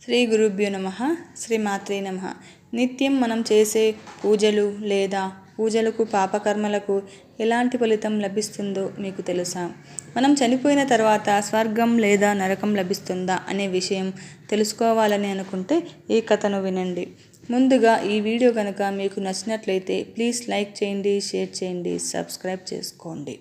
శ్రీ గురుభ్యో నమః. శ్రీమాత్రే నమః. నిత్యం మనం చేసే పూజలు లేదా పూజలకు పాపకర్మలకు ఎలాంటి ఫలితం లభిస్తుందో మీకు తెలుసా? మనం చనిపోయిన తర్వాత స్వర్గం లేదా నరకం లభిస్తుందా అనే విషయం తెలుసుకోవాలని అనుకుంటే ఈ కథను వినండి. ముందుగా ఈ వీడియో కనుక మీకు నచ్చినట్లయితే ప్లీజ్ లైక్ చేయండి, షేర్ చేయండి, సబ్స్క్రైబ్ చేసుకోండి.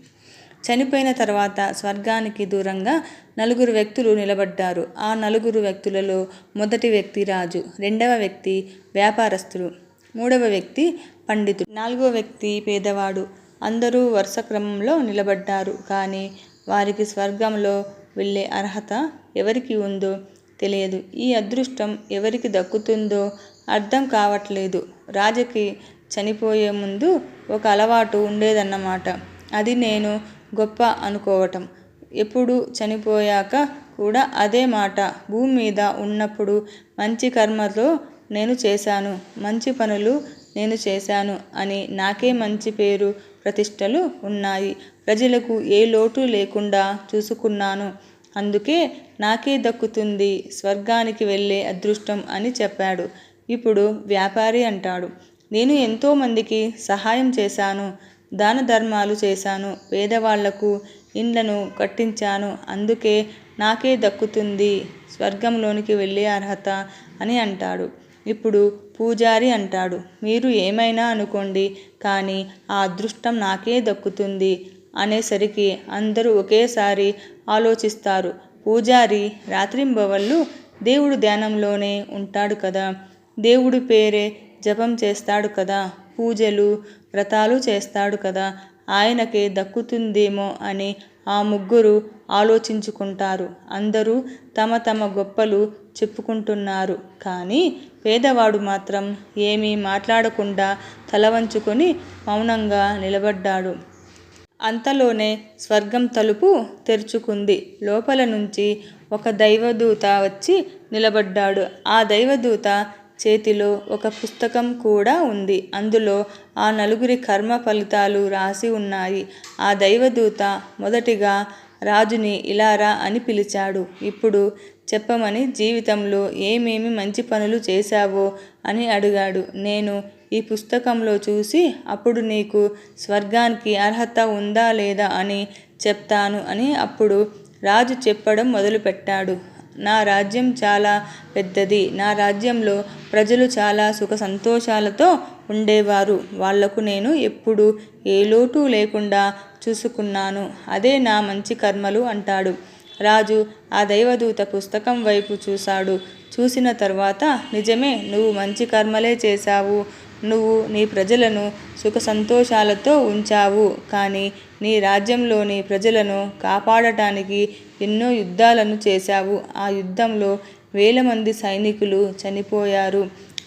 చనిపోయిన తర్వాత స్వర్గానికి దూరంగా నలుగురు వ్యక్తులు నిలబడ్డారు. ఆ నలుగురు వ్యక్తులలో మొదటి వ్యక్తి రాజు, రెండవ వ్యక్తి వ్యాపారస్తుడు, మూడవ వ్యక్తి పండితుడు, నాలుగవ వ్యక్తి పేదవాడు. అందరూ వరుస క్రమంలో నిలబడ్డారు. కానీ వారికి స్వర్గంలో వెళ్ళే అర్హత ఎవరికి ఉందో తెలియదు. ఈ అదృష్టం ఎవరికి దక్కుతుందో అర్థం కావట్లేదు. రాజుకి చనిపోయే ముందు ఒక అలవాటు ఉండేదన్నమాట. అది నేను గొప్ప అనుకోవటం. ఎప్పుడు చనిపోయాక కూడా అదే మాట. భూమి మీద ఉన్నప్పుడు మంచి కర్మతో నేను చేశాను, మంచి పనులు నేను చేశాను అని నాకే మంచి పేరు ప్రతిష్టలు ఉన్నాయి. ప్రజలకు ఏ లోటు లేకుండా చూసుకున్నాను. అందుకే నాకే దక్కుతుంది స్వర్గానికి వెళ్ళే అదృష్టం అని చెప్పాడు. ఇప్పుడు వ్యాపారి అంటాడు, నేను ఎంతోమందికి సహాయం చేశాను, దాన ధర్మాలు చేశాను, పేదవాళ్లకు ఇండ్లను కట్టించాను, అందుకే నాకే దక్కుతుంది స్వర్గంలోనికి వెళ్ళే అర్హత అని అంటాడు. ఇప్పుడు పూజారి అంటాడు, మీరు ఏమైనా అనుకోండి, కానీ ఆ అదృష్టం నాకే దక్కుతుంది అనేసరికి అందరూ ఒకేసారి ఆలోచిస్తారు. పూజారి రాత్రింబవళ్ళు దేవుడు ధ్యానంలోనే ఉంటాడు కదా, దేవుడి పేరే జపం చేస్తాడు కదా, పూజలు వ్రతాలు చేస్తాడు కదా, ఆయనకే దక్కుతుందేమో అని ఆ ముగ్గురు ఆలోచించుకుంటారు. అందరూ తమ తమ గొప్పలు చెప్పుకుంటున్నారు. కానీ పేదవాడు మాత్రం ఏమీ మాట్లాడకుండా తల వంచుకొని మౌనంగా నిలబడ్డాడు. అంతలోనే స్వర్గం తలుపు తెరుచుకుంది. లోపల నుంచి ఒక దైవదూత వచ్చి నిలబడ్డాడు. ఆ దైవదూత చేతిలో ఒక పుస్తకం కూడా ఉంది. అందులో ఆ నలుగురి కర్మ ఫలితాలు రాసి ఉన్నాయి. ఆ దైవదూత మొదటిగా రాజుని ఇలా రా అని పిలిచాడు. ఇప్పుడు చెప్పమని, జీవితంలో ఏమేమి మంచి పనులు చేశావో అని అడిగాడు. నేను ఈ పుస్తకంలో చూసి అప్పుడు నీకు స్వర్గానికి అర్హత ఉందా లేదా అని చెప్తాను అని అప్పుడు రాజు చెప్పడం మొదలుపెట్టాడు. నా రాజ్యం చాలా పెద్దది. నా రాజ్యంలో ప్రజలు చాలా సుఖ సంతోషాలతో ఉండేవారు. వాళ్లకు నేను ఎప్పుడూ ఏ లోటు లేకుండా చూసుకున్నాను. అదే నా మంచి కర్మలు అంటాడు. రాజు ఆ దైవదూత పుస్తకం వైపు చూశాడు. చూసిన తర్వాత, నిజమే, నువ్వు మంచి కర్మలే చేశావు. నువ్వు నీ ప్రజలను సుఖ సంతోషాలతో ఉంచావు. కానీ నీ రాజ్యంలోని ప్రజలను కాపాడటానికి ఎన్నో యుద్ధాలను చేశావు. ఆ యుద్ధంలో వేల మంది సైనికులు చనిపోయారు.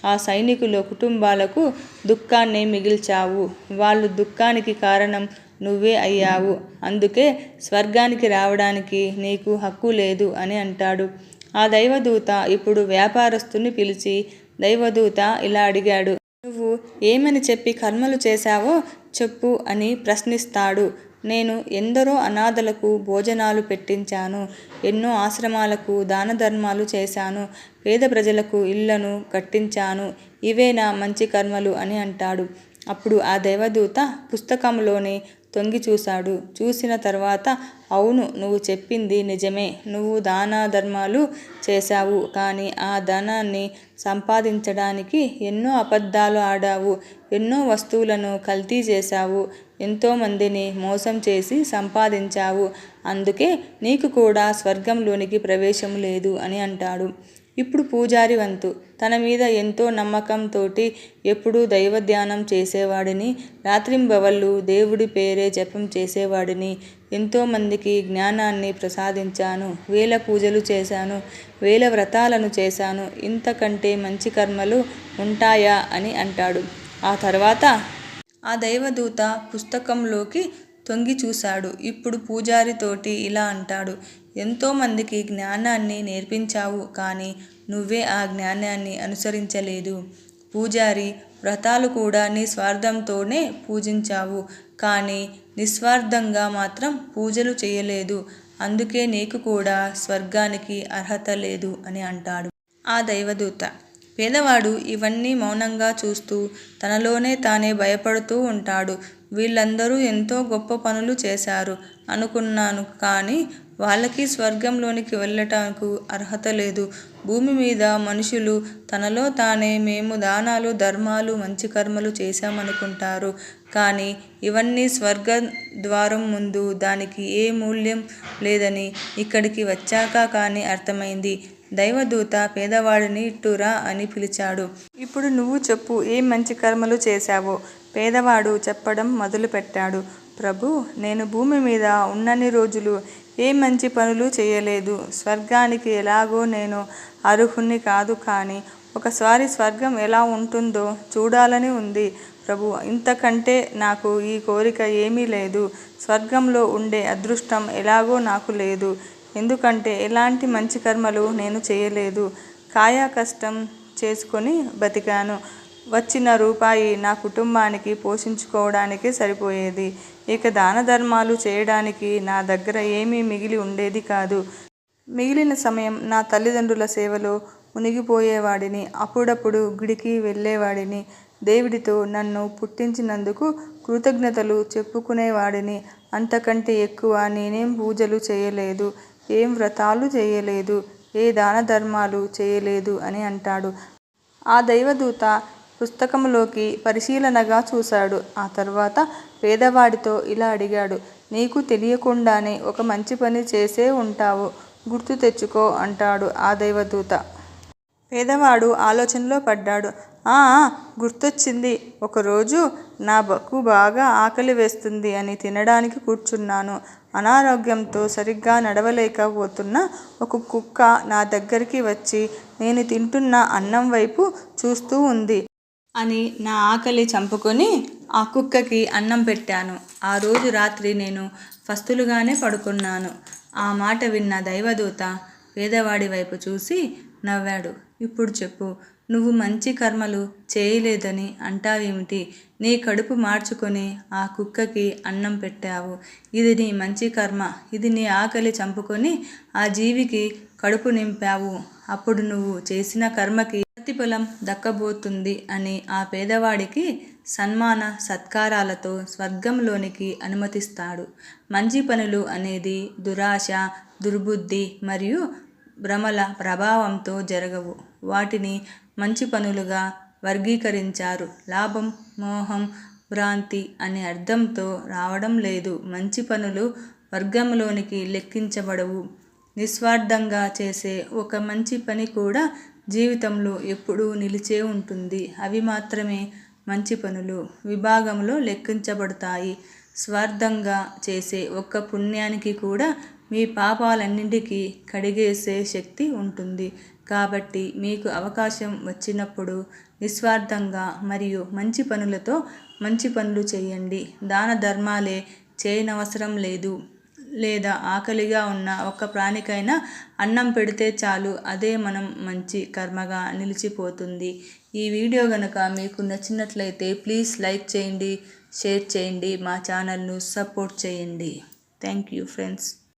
ఆ సైనికుల కుటుంబాలకు దుఃఖాన్ని మిగిల్చావు. వాళ్ళు దుఃఖానికి కారణం నువ్వే అయ్యావు. అందుకే స్వర్గానికి రావడానికి నీకు హక్కు లేదు అని అంటాడు. ఆ దైవదూత ఇప్పుడు వ్యాపారస్తుని పిలిచి, దైవదూత ఇలా అడిగాడు, నువ్వు ఏమని చెప్పి కర్మలు చేశావో చెప్పు అని ప్రశ్నిస్తాడు. నేను ఎందరో అనాథలకు భోజనాలు పెట్టించాను, ఎన్నో ఆశ్రమాలకు దాన ధర్మాలు చేశాను, పేద ప్రజలకు ఇళ్లను కట్టించాను, ఇవే నా మంచి కర్మలు అని అంటాడు. అప్పుడు ఆ దైవదూత పుస్తకంలోని తొంగి చూశాడు. చూసిన తర్వాత, అవును, నువ్వు చెప్పింది నిజమే. నువ్వు దాన ధర్మాలు చేశావు. కానీ ఆ ధనాన్ని సంపాదించడానికి ఎన్నో అబద్ధాలు ఆడావు, ఎన్నో వస్తువులను కల్తీ చేశావు, ఎంతోమందిని మోసం చేసి సంపాదించావు. అందుకే నీకు కూడా స్వర్గంలోనికి ప్రవేశం లేదు అని అంటాడు. ఇప్పుడు పూజారి వంతు. తన మీద ఎంతో నమ్మకంతోటి ఎప్పుడూ దైవధ్యానం చేసేవాడిని, రాత్రింబవళ్ళు దేవుడి పేరే జపం చేసేవాడిని, ఎంతోమందికి జ్ఞానాన్ని ప్రసాదించాను, వేల పూజలు చేశాను, వేల వ్రతాలను చేశాను, ఇంతకంటే మంచి కర్మలు ఉంటాయా అని అంటాడు. ఆ తర్వాత ఆ దైవదూత పుస్తకంలోకి తొంగి చూశాడు. ఇప్పుడు పూజారితోటి ఇలా అంటాడు, ఎంతోమందికి జ్ఞానాన్ని నేర్పించావు. కానీ నువ్వే ఆ జ్ఞానాన్ని అనుసరించలేదు. పూజారి, వ్రతాలు కూడా నీ స్వార్థంతోనే పూజించావు. కానీ నిస్వార్థంగా మాత్రం పూజలు చేయలేదు. అందుకే నీకు కూడా స్వర్గానికి అర్హత లేదు అని అంటాడు. ఆ దైవదూత. పేదవాడు ఇవన్నీ మౌనంగా చూస్తూ తనలోనే తానే భయపడుతూ ఉంటాడు. వీళ్ళందరూ ఎంతో గొప్ప పనులు చేశారు అనుకున్నాను, కానీ వాళ్ళకి స్వర్గంలోనికి వెళ్ళటానికి అర్హత లేదు. భూమి మీద మనుషులు తనలో తానే మేము దానాలు, ధర్మాలు, మంచి కర్మలు చేశామనుకుంటారు. కానీ ఇవన్నీ స్వర్గ ద్వారం ముందు దానికి ఏ మూల్యం లేదని ఇక్కడికి వచ్చాక కానీ అర్థమైంది. దైవదూత పేదవాడిని ఇట్టురా అని పిలిచాడు. ఇప్పుడు నువ్వు చెప్పు, ఏం మంచి కర్మలు చేశావో. పేదవాడు చెప్పడం మొదలుపెట్టాడు. ప్రభూ, నేను భూమి మీద ఉన్నన్ని రోజులు ఏ మంచి పనులు చేయలేదు. స్వర్గానికి ఎలాగో నేను అర్హుణ్ణి కాదు, కానీ ఒకసారి స్వర్గం ఎలా ఉంటుందో చూడాలని ఉంది ప్రభు. ఇంతకంటే నాకు ఈ కోరిక ఏమీ లేదు. స్వర్గంలో ఉండే అదృష్టం ఎలాగో నాకు లేదు. ఎందుకంటే ఎలాంటి మంచి కర్మలు నేను చేయలేదు. కాయ కష్టం చేసుకొని బతికాను. వచ్చిన రూపాయి నా కుటుంబానికి పోషించుకోవడానికి సరిపోయేది. ఇక దాన ధర్మాలు చేయడానికి నా దగ్గర ఏమీ మిగిలి ఉండేది కాదు. మిగిలిన సమయం నా తల్లిదండ్రుల సేవలో మునిగిపోయేవాడిని. అప్పుడప్పుడు గుడికి వెళ్ళేవాడిని. దేవుడితో నన్ను పుట్టించినందుకు కృతజ్ఞతలు చెప్పుకునేవాడిని. అంతకంటే ఎక్కువ నేనేం పూజలు చేయలేదు, ఏం వ్రతాలు చేయలేదు, ఏ దాన ధర్మాలు చేయలేదు అని అంటాడు. ఆ దైవదూత పుస్తకంలోకి పరిశీలనగా చూశాడు. ఆ తర్వాత పేదవాడితో ఇలా అడిగాడు. నీకు తెలియకుండానే ఒక మంచి పని చేసే ఉంటావు, గుర్తు తెచ్చుకో అంటాడు ఆ దైవదూత. పేదవాడు ఆలోచనలో పడ్డాడు. గుర్తొచ్చింది. ఒకరోజు నాకు బాగా ఆకలి వేస్తుంది అని తినడానికి కూర్చున్నాను. అనారోగ్యంతో సరిగ్గా నడవలేకపోతున్న ఒక కుక్క నా దగ్గరికి వచ్చి నేను తింటున్న అన్నం వైపు చూస్తూ ఉంది అని నా ఆకలి చంపుకొని ఆ కుక్కకి అన్నం పెట్టాను. ఆ రోజు రాత్రి నేను పస్తులుగానే పడుకున్నాను. ఆ మాట విన్న దైవదూత పేదవాడి వైపు చూసి నవ్వాడు. ఇప్పుడు చెప్పు, నువ్వు మంచి కర్మలు చేయలేదని అంటావేమిటి? నీ కడుపు మార్చుకొని ఆ కుక్కకి అన్నం పెట్టావు. ఇది నీ మంచి కర్మ. ఇది నీ ఆకలి చంపుకొని ఆ జీవికి కడుపు నింపావు. అప్పుడు నువ్వు చేసిన కర్మకి ప్రతిఫలం దక్కబోతుంది అని ఆ పేదవాడికి సన్మాన సత్కారాలతో స్వర్గంలోనికి అనుమతిస్తాడు. మంచి పనులు అనేది దురాశ, దుర్బుద్ధి మరియు భ్రమల ప్రభావంతో జరగవు. వాటిని మంచి పనులుగా వర్గీకరించారు. లాభం, మోహం, భ్రాంతి అనే అర్థంతో రావడం లేదు. మంచి పనులు వర్గంలోనికి లెక్కించబడవు. నిస్వార్థంగా చేసే ఒక మంచి పని కూడా జీవితంలో ఎప్పుడూ నిలిచే ఉంటుంది. అవి మాత్రమే మంచి పనులు విభాగంలో లెక్కించబడతాయి. స్వార్థంగా చేసే ఒక్క పుణ్యానికి కూడా మీ పాపాలన్నింటికీ కడిగేసే శక్తి ఉంటుంది. కాబట్టి మీకు అవకాశం వచ్చినప్పుడు నిస్వార్థంగా మరియు మంచి పనులతో మంచి పనులు చేయండి. దాన ధర్మాలే చేయనవసరం లేదు. లేదా ఆకలిగా ఉన్న ఒక్క ప్రాణికైనా అన్నం పెడితే చాలు, అదే మనం మంచి కర్మగా నిలిచిపోతుంది. ఈ వీడియో కనుక మీకు నచ్చినట్లయితే ప్లీజ్ లైక్ చేయండి, షేర్ చేయండి, మా ఛానల్ను సపోర్ట్ చేయండి. Thank you friends.